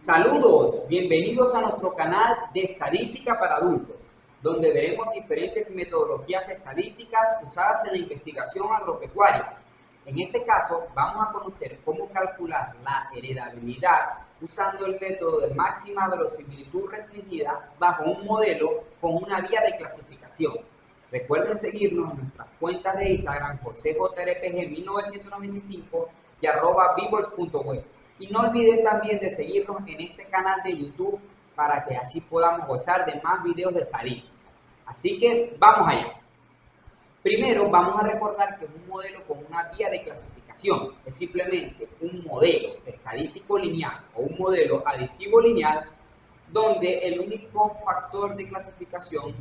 Saludos, bienvenidos a nuestro canal de Estadística para Adultos, donde veremos diferentes metodologías estadísticas usadas en la investigación agropecuaria. En este caso, vamos a conocer cómo calcular la heredabilidad usando el método de máxima verosimilitud restringida bajo un modelo con una vía de clasificación. Recuerden seguirnos en nuestras cuentas de Instagram josejrpg1995 y @vivors.web. Y no olviden también de seguirnos en este canal de YouTube para que así podamos gozar de más videos de estadística. Así que vamos allá. Primero vamos a recordar que un modelo con una vía de clasificación es simplemente un modelo estadístico lineal o un modelo aditivo lineal donde el único factor de clasificación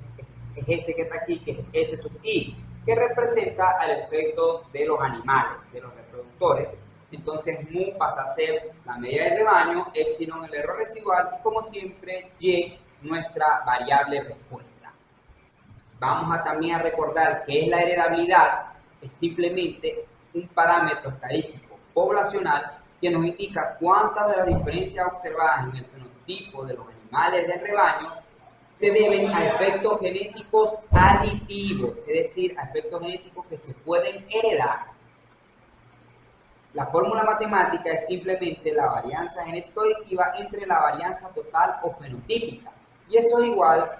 es este que está aquí, que es S sub i, que representa el efecto de los animales, de los reproductores. Entonces mu pasa a ser la media del rebaño, epsilon el error residual y como siempre y nuestra variable respuesta. Vamos a también a recordar que la heredabilidad es simplemente un parámetro estadístico poblacional que nos indica cuántas de las diferencias observadas en el fenotipo de los animales del rebaño se deben a efectos genéticos aditivos, es decir, a efectos genéticos que se pueden heredar. La fórmula matemática es simplemente la varianza genético-aditiva entre la varianza total o fenotípica, y eso es igual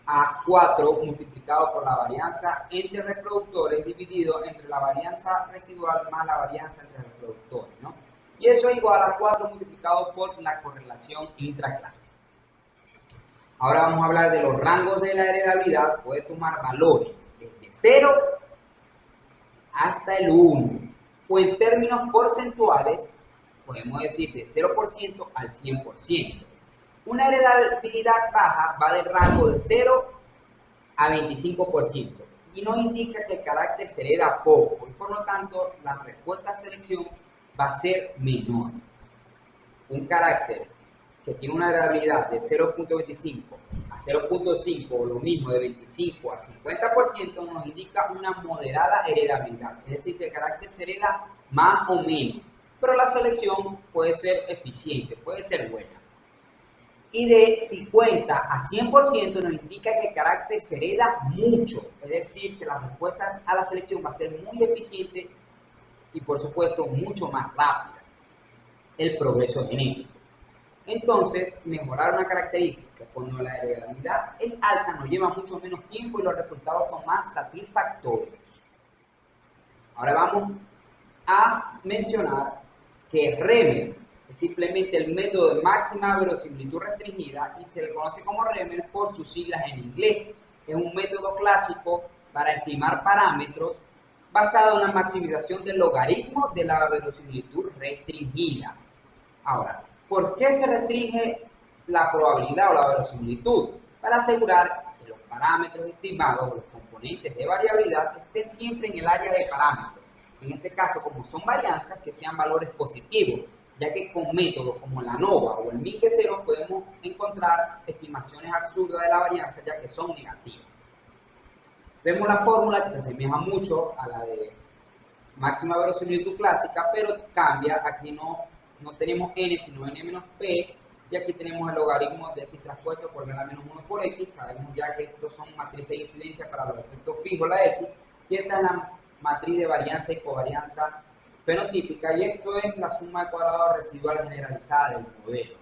a 4 multiplicado por la varianza entre reproductores dividido entre la varianza residual más la varianza entre reproductores, ¿no? Y eso es igual a 4 multiplicado por la correlación intraclase. Ahora vamos a hablar de los rangos de la heredabilidad. Puede tomar valores desde 0 hasta el 1. O en términos porcentuales, podemos decir de 0% al 100%. Una heredabilidad baja va del rango de 0 a 25% y nos indica que el carácter se hereda poco y por lo tanto la respuesta a selección va a ser menor. Un carácter que tiene una heredabilidad de 0.25 a 0.5 o lo mismo de 25 a 50% nos indica una moderada heredabilidad, es decir, que el carácter se hereda más o menos, pero la selección puede ser eficiente, puede ser buena. Y de 50 a 100% nos indica que el carácter se hereda mucho, es decir, que la respuesta a la selección va a ser muy eficiente y por supuesto mucho más rápida el progreso genético. Entonces, mejorar una característica cuando la heredabilidad es alta nos lleva mucho menos tiempo y los resultados son más satisfactorios. Ahora vamos a mencionar que REMER es simplemente el método de máxima verosimilitud restringida y se le conoce como REMER por sus siglas en inglés. Es un método clásico para estimar parámetros basado en la maximización del logaritmo de la verosimilitud restringida. Ahora, ¿por qué se restringe la probabilidad o la verosimilitud? Para asegurar que los parámetros estimados o los componentes de variabilidad estén siempre en el área de parámetros. En este caso, como son varianzas, que sean valores positivos, ya que con métodos como la ANOVA o el MINC0 podemos encontrar estimaciones absurdas de la varianza, ya que son negativas. Vemos la fórmula que se asemeja mucho a la de máxima verosimilitud clásica, pero cambia. Aquí no tenemos n, sino n menos p, y aquí tenemos el logaritmo de x traspuesto por menos 1 por x. Sabemos ya que estos son matrices de incidencia para los efectos fijos, la x, y esta es la matriz de varianza y covarianza fenotípica, y esto es la suma de cuadrados residual generalizada del modelo.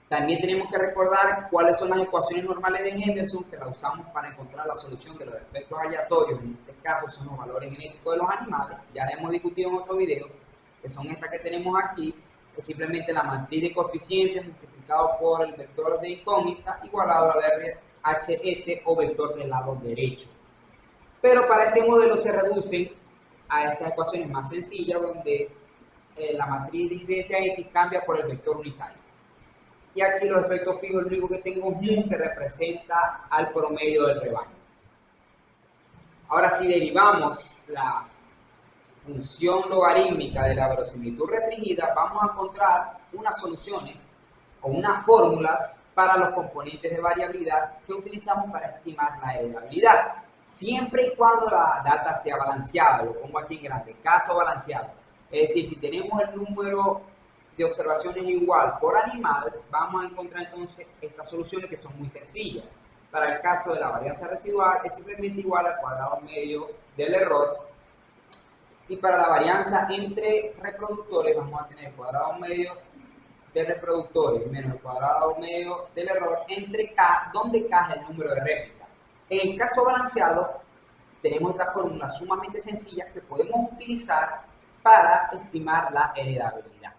También tenemos que recordar cuáles son las ecuaciones normales de Henderson, que la usamos para encontrar la solución de los efectos aleatorios. En este caso son los valores genéticos de los animales, ya la hemos discutido en otro video, que son estas que tenemos aquí, que es simplemente la matriz de coeficientes multiplicado por el vector de incógnita igualado al RHS o vector del lado derecho. Pero para este modelo se reducen a estas ecuaciones más sencillas, donde la matriz de incidencia X cambia por el vector unitario. Y aquí los efectos fijos, lo único que tengo es mu, que representa al promedio del rebaño. Ahora, si derivamos la función logarítmica de la verosimilitud restringida, vamos a encontrar unas soluciones o unas fórmulas para los componentes de variabilidad que utilizamos para estimar la heredabilidad, siempre y cuando la data sea balanceada. Lo pongo aquí en grande, caso balanceado. Es decir, si tenemos el número de observaciones igual por animal, vamos a encontrar entonces estas soluciones que son muy sencillas. Para el caso de la varianza residual es simplemente igual al cuadrado medio del error. Y para la varianza entre reproductores vamos a tener el cuadrado medio de reproductores menos el cuadrado medio del error entre K, donde K es el número de réplicas. En el caso balanceado tenemos esta fórmula sumamente sencilla que podemos utilizar para estimar la heredabilidad.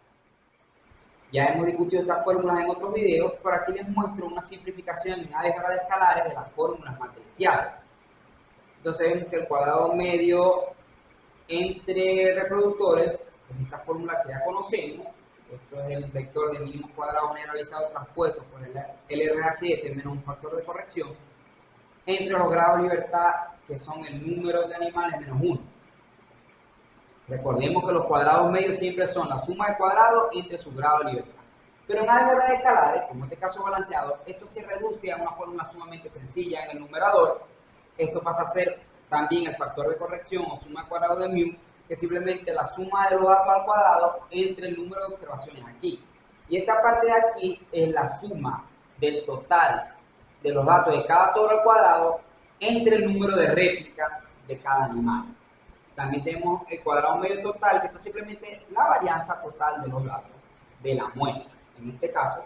Ya hemos discutido estas fórmulas en otros videos, pero aquí les muestro una simplificación en álgebra de escalares de las fórmulas matriciales. Entonces vemos que el cuadrado medio entre reproductores es esta fórmula que ya conocemos. Esto es el vector de mínimo cuadrado generalizado transpuesto por el LRHS menos un factor de corrección entre los grados de libertad, que son el número de animales menos 1. Recordemos que los cuadrados medios siempre son la suma de cuadrados entre sus grados de libertad. Pero en álgebra de escalares, como en este caso balanceado, esto se reduce a una fórmula sumamente sencilla en el numerador. Esto pasa a ser también el factor de corrección o suma de cuadrado de mu, que es simplemente la suma de los datos al cuadrado entre el número de observaciones aquí. Y esta parte de aquí es la suma del total de los datos de cada toro al cuadrado entre el número de réplicas de cada animal. También tenemos el cuadrado medio total, que esto es simplemente la varianza total de los datos de la muestra. En este caso,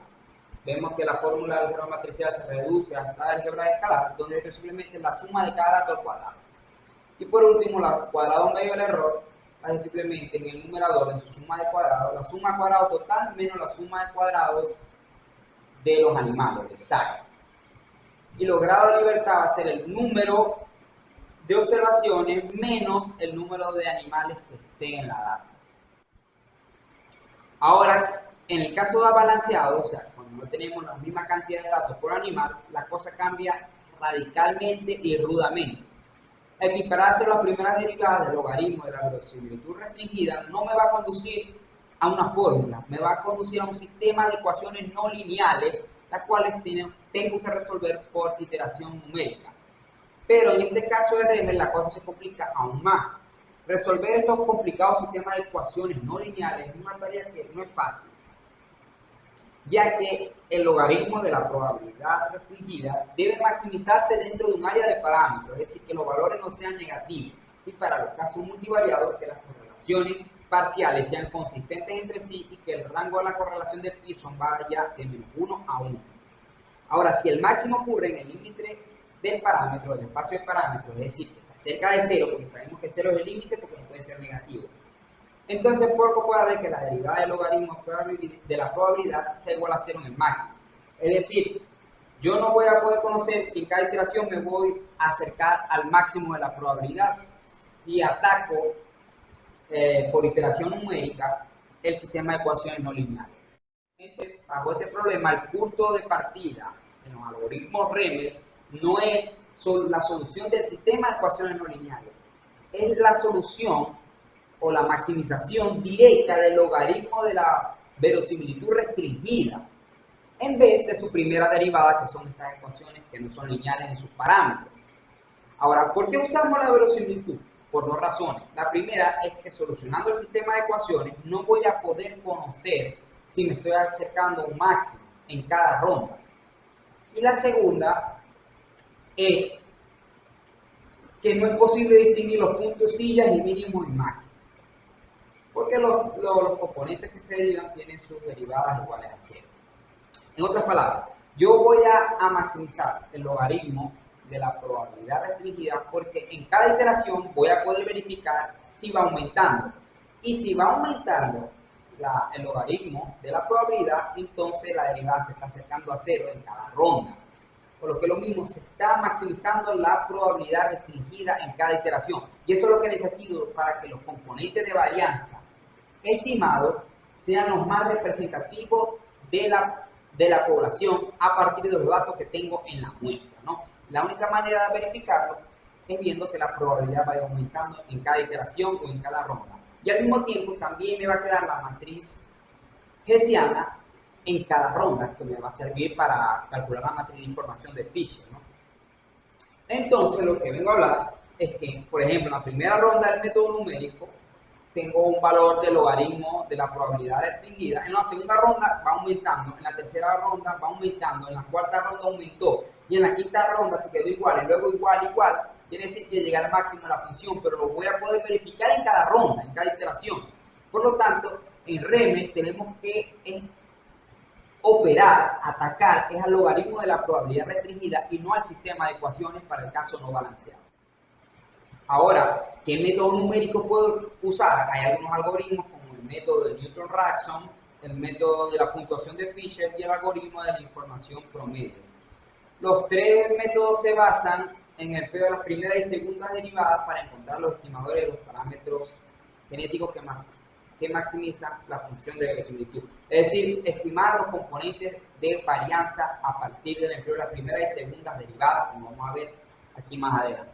vemos que la fórmula de álgebra matricial se reduce a esta álgebra de escalar, donde esto es simplemente la suma de cada dato al cuadrado. Y por último, el cuadrado medio del error, es simplemente en el numerador, en su suma de cuadrados, la suma de cuadrados total menos la suma de cuadrados de los animales, de SAC. Y los grados de libertad va a ser el número de observaciones menos el número de animales que estén en la data. Ahora, en el caso de balanceado, o sea, cuando no tenemos la misma cantidad de datos por animal, la cosa cambia radicalmente y rudamente. Equipararse las primeras derivadas del logaritmo de la verosimilitud restringida no me va a conducir a una fórmula, me va a conducir a un sistema de ecuaciones no lineales, las cuales tengo que resolver por iteración numérica. Pero en este caso de Remer la cosa se complica aún más. Resolver estos complicados sistemas de ecuaciones no lineales es una tarea que no es fácil, ya que el logaritmo de la probabilidad restringida debe maximizarse dentro de un área de parámetros, es decir, que los valores no sean negativos, y para los casos multivariados que las correlaciones parciales sean consistentes entre sí y que el rango de la correlación de Pearson vaya de menos 1 a 1. Ahora, si el máximo ocurre en el límite del parámetro, del espacio de parámetros, es decir, que está cerca de 0, porque sabemos que 0 es el límite porque no puede ser negativo, entonces poco puede haber que la derivada del logaritmo de la probabilidad sea igual a 0 en el máximo. Es decir, yo no voy a poder conocer si en cada iteración me voy a acercar al máximo de la probabilidad si ataco por iteración numérica el sistema de ecuaciones no lineales. Entonces, bajo este problema, el punto de partida en los algoritmos Remer no es la solución del sistema de ecuaciones no lineales, es la solución o la maximización directa del logaritmo de la verosimilitud restringida, en vez de su primera derivada, que son estas ecuaciones que no son lineales en sus parámetros. Ahora, ¿por qué usamos la verosimilitud? Por dos razones. La primera es que solucionando el sistema de ecuaciones no voy a poder conocer si me estoy acercando a un máximo en cada ronda. Y la segunda es que no es posible distinguir los puntos sillas y mínimos y máximos, porque los componentes que se derivan tienen sus derivadas iguales a 0. En otras palabras, yo voy a maximizar el logaritmo de la probabilidad restringida porque en cada iteración voy a poder verificar si va aumentando. Y si va aumentando el logaritmo de la probabilidad, entonces la derivada se está acercando a 0 en cada ronda. Por lo que lo mismo, se está maximizando la probabilidad restringida en cada iteración. Y eso es lo que necesito para que los componentes de varianza estimados sean los más representativos de la población a partir de los datos que tengo en la muestra, ¿no? La única manera de verificarlo es viendo que la probabilidad vaya aumentando en cada iteración o en cada ronda. Y al mismo tiempo también me va a quedar la matriz hessiana en cada ronda, que me va a servir para calcular la matriz de información de Fisher, ¿no? Entonces, lo que vengo a hablar es que, por ejemplo, en la primera ronda del método numérico, tengo un valor del logaritmo de la probabilidad restringida. En la segunda ronda va aumentando, en la tercera ronda va aumentando, en la cuarta ronda aumentó y en la quinta ronda se quedó igual y luego igual, igual. Quiere decir que llega al máximo de la función, pero lo voy a poder verificar en cada ronda, en cada iteración. Por lo tanto, en REME tenemos que operar, atacar, es al logaritmo de la probabilidad restringida y no al sistema de ecuaciones para el caso no balanceado. Ahora, ¿qué métodos numéricos puedo usar? Hay algunos algoritmos como el método de Newton-Raphson, el método de la puntuación de Fisher y el algoritmo de la información promedio. Los tres métodos se basan en el empleo de las primeras y segundas derivadas para encontrar los estimadores de los parámetros genéticos que maximizan la función de verosimilitud. Es decir, estimar los componentes de varianza a partir del empleo de las primeras y segundas derivadas, como vamos a ver aquí más adelante.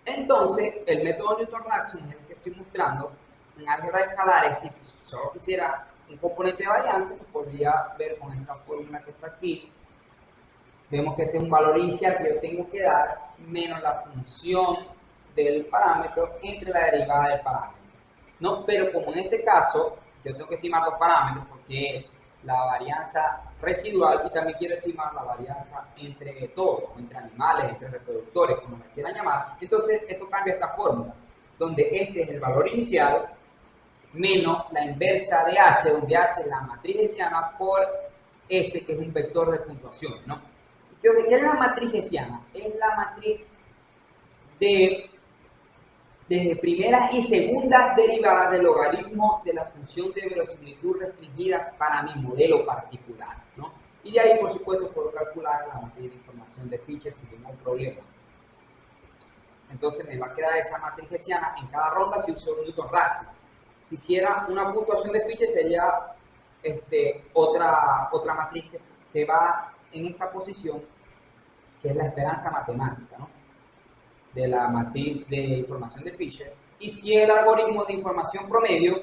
Entonces, el método Newton-Raphson es el que estoy mostrando. En álgebra de escalares, si solo quisiera un componente de varianza, se podría ver con esta fórmula que está aquí. Vemos que este es un valor inicial que yo tengo que dar menos la función del parámetro entre la derivada del parámetro, ¿no? Pero como en este caso yo tengo que estimar dos parámetros porque la varianza residual y también quiero estimar la varianza entre todos, entre animales, entre reproductores, como me quieran llamar, entonces esto cambia esta fórmula, donde este es el valor inicial menos la inversa de h, donde h es la matriz hessiana por s, que es un vector de puntuación, ¿no? Entonces, ¿qué es la matriz hessiana? Es la matriz desde primeras y segundas derivadas del logaritmo de la función de verosimilitud restringida para mi modelo particular, ¿no? Y de ahí, por supuesto, puedo calcular la matriz de información de Fisher si tengo un problema. Entonces me va a quedar esa matriz hessiana en cada ronda si uso Newton-Raphson. Si hiciera una puntuación de Fisher sería otra matriz que va en esta posición, que es la esperanza matemática, ¿no? De la matriz de información de Fisher. Y si el algoritmo de información promedio,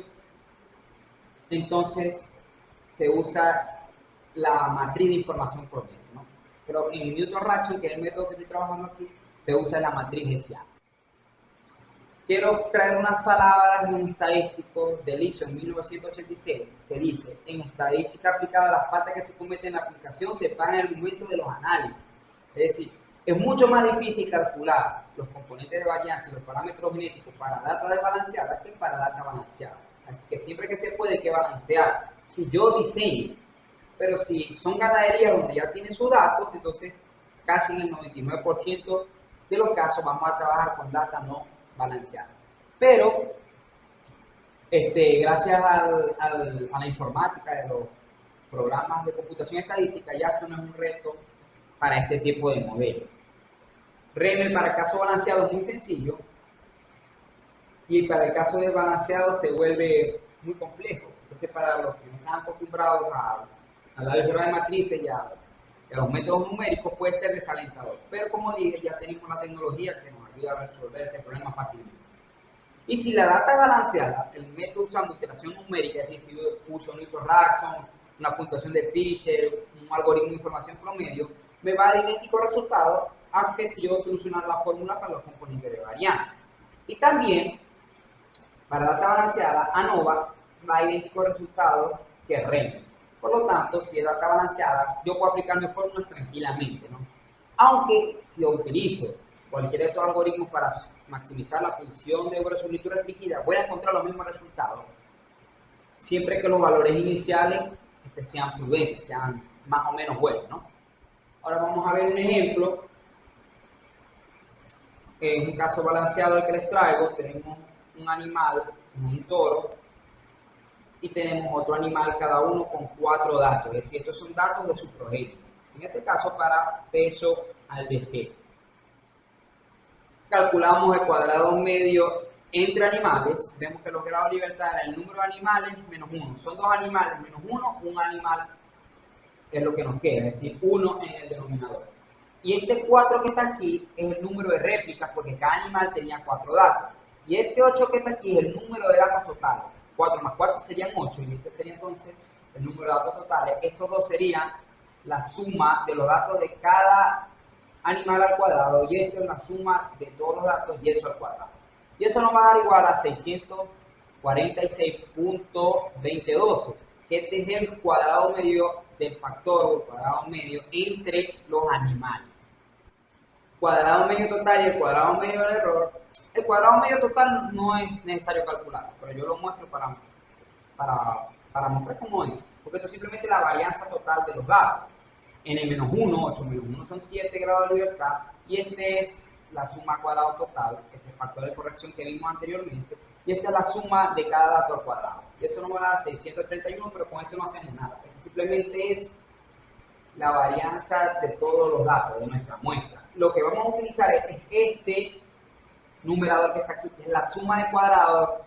entonces se usa la matriz de información promedio, ¿no? Pero en Newton-Raphson, que es el método que estoy trabajando aquí, se usa la matriz hessiana. Quiero traer unas palabras de un estadístico de Liso en 1986 que dice: en estadística aplicada, las faltas que se cometen en la aplicación se pagan en el momento de los análisis. Es decir, es mucho más difícil calcular los componentes de varianza y los parámetros genéticos para data desbalanceada que para data balanceada. Así que siempre que se puede hay que balancear. Si yo diseño, pero si son ganaderías donde ya tienen sus datos, entonces casi en el 99% de los casos vamos a trabajar con data no balanceada. Pero gracias a la informática de los programas de computación estadística, ya esto no es un reto para este tipo de modelo. REME para el caso balanceado es muy sencillo y para el caso desbalanceado se vuelve muy complejo. Entonces, para los que no están acostumbrados a la álgebra de matrices y a los métodos numéricos, puede ser desalentador. Pero como dije, ya tenemos la tecnología que nos ayuda a resolver este problema fácilmente. Y si la data es balanceada, el método usando iteración numérica, es decir, si uso Newton-Raphson, una puntuación de Fisher, un algoritmo de información promedio, me va a dar idéntico resultado a que si yo solucionara la fórmula para los componentes de varianza. Y también, para data balanceada, ANOVA va a idéntico resultado que REME. Por lo tanto, si es data balanceada, yo puedo aplicar mis fórmulas tranquilamente, ¿no? Aunque si yo utilizo cualquiera de estos algoritmos para maximizar la función de verosimilitud restringida, voy a encontrar los mismos resultados, siempre que los valores iniciales sean prudentes, sean más o menos buenos, ¿no? Ahora vamos a ver un ejemplo. En un caso balanceado el que les traigo, tenemos un animal, un toro, y tenemos otro animal, cada uno con 4 datos, es decir, estos son datos de su progenie. En este caso, para peso al destete. Calculamos el cuadrado medio entre animales, vemos que los grados de libertad era el número de animales menos 1. Son 2 animales menos 1, un animal es lo que nos queda, es decir, 1 en el denominador. Y este 4 que está aquí es el número de réplicas porque cada animal tenía 4 datos. Y este 8 que está aquí es el número de datos totales. 4 más 4 serían 8 y este sería entonces el número de datos totales. Estos dos serían la suma de los datos de cada animal al cuadrado y esto es la suma de todos los datos y eso al cuadrado. Y eso nos va a dar igual a 600 46.2012. Este es el cuadrado medio del factor o el cuadrado medio entre los animales. Cuadrado medio total y el cuadrado medio del error. El cuadrado medio total no es necesario calcularlo, pero yo lo muestro para mostrar cómo es, porque esto es simplemente la varianza total de los datos. N-1, 8 menos 1 son 7 grados de libertad, y este es la suma cuadrado total, este factor de corrección que vimos anteriormente, y esta es la suma de cada dato al cuadrado. Y eso nos va a dar 631, pero con esto no hacemos nada. Esto simplemente es la varianza de todos los datos de nuestra muestra. Lo que vamos a utilizar es este numerador que está aquí, que es la suma de cuadrados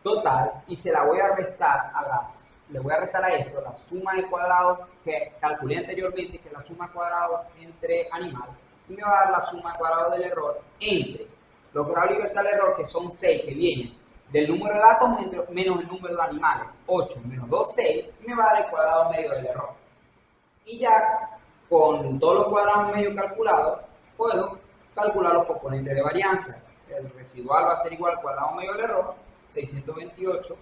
total, y se la voy a restar le voy a restar a esto la suma de cuadrados que calculé anteriormente, que es la suma de cuadrados entre animales, y me va a dar la suma de cuadrados del error entre los grados de libertad del error, que son 6, que vienen del número de datos menos el número de animales, 8 menos 2, 6, y me va a dar el cuadrado medio del error. Y ya con todos los cuadrados medios calculados, puedo calcular los componentes de varianza. El residual va a ser igual al cuadrado medio del error, 628,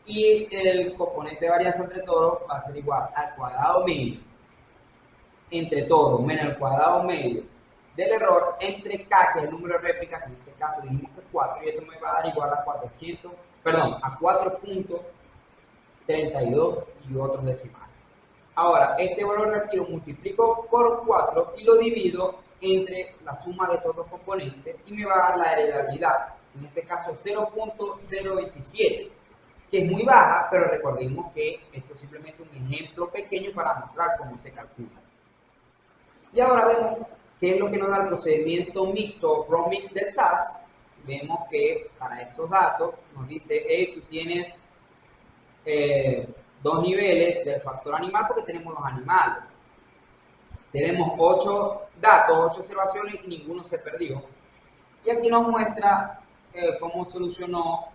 y el componente de varianza entre todos va a ser igual al cuadrado medio entre todos menos el cuadrado medio del error entre k, que es el número de réplicas, que en este caso dijimos que es 4, y eso me va a dar igual a 4.32 y otros decimales. Ahora, este valor de aquí lo multiplico por 4 y lo divido entre la suma de todos los componentes y me va a dar la heredabilidad. En este caso es 0.027, que es muy baja, pero recordemos que esto es simplemente un ejemplo pequeño para mostrar cómo se calcula. Y ahora vemos qué es lo que nos da el procedimiento mixto o Pro Mix del SAS. Vemos que para esos datos nos dice, tú tienes dos niveles del factor animal porque tenemos los animales. Tenemos 8 datos, 8 observaciones y ninguno se perdió. Y aquí nos muestra cómo solucionó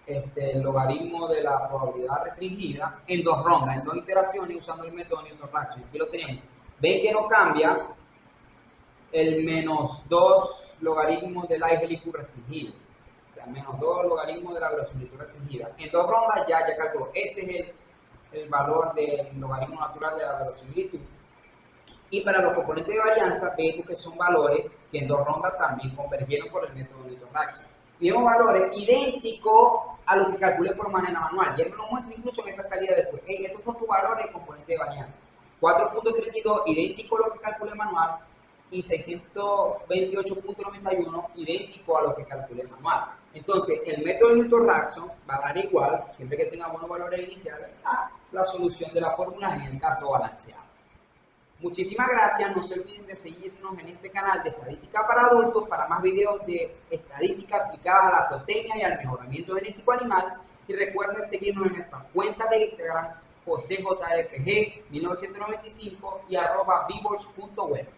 el logaritmo de la probabilidad restringida en 2 rondas, en 2 iteraciones, usando el método Newton-Raphson. Aquí lo tenemos. Ven que no cambia el menos 2 logaritmos de la velocidad restringida. O sea, menos 2 logaritmos de la velocidad restringida. En 2 rondas ya calculó. Este es el valor del logaritmo natural de la velocidad. Y para los componentes de varianza, vemos que son valores que en 2 rondas también convergieron por el método Newton-Raphson. Vemos valores idénticos a los que calculé por manera manual. Y él me lo muestra incluso en esta salida después. Estos son tus valores de componente de varianza. 4.32 idéntico a lo que calculé manual y 628.91 idéntico a lo que calculé manual. Entonces, el método de Newton-Raphson va a dar igual, siempre que tenga buenos valores iniciales, a la solución de la fórmula en el caso balanceado. Muchísimas gracias, no se olviden de seguirnos en este canal de estadística para adultos para más videos de estadística aplicada a la zootecnia y al mejoramiento genético animal, y recuerden seguirnos en nuestras cuentas de Instagram, JoseJRPG1995 y @vivors.web.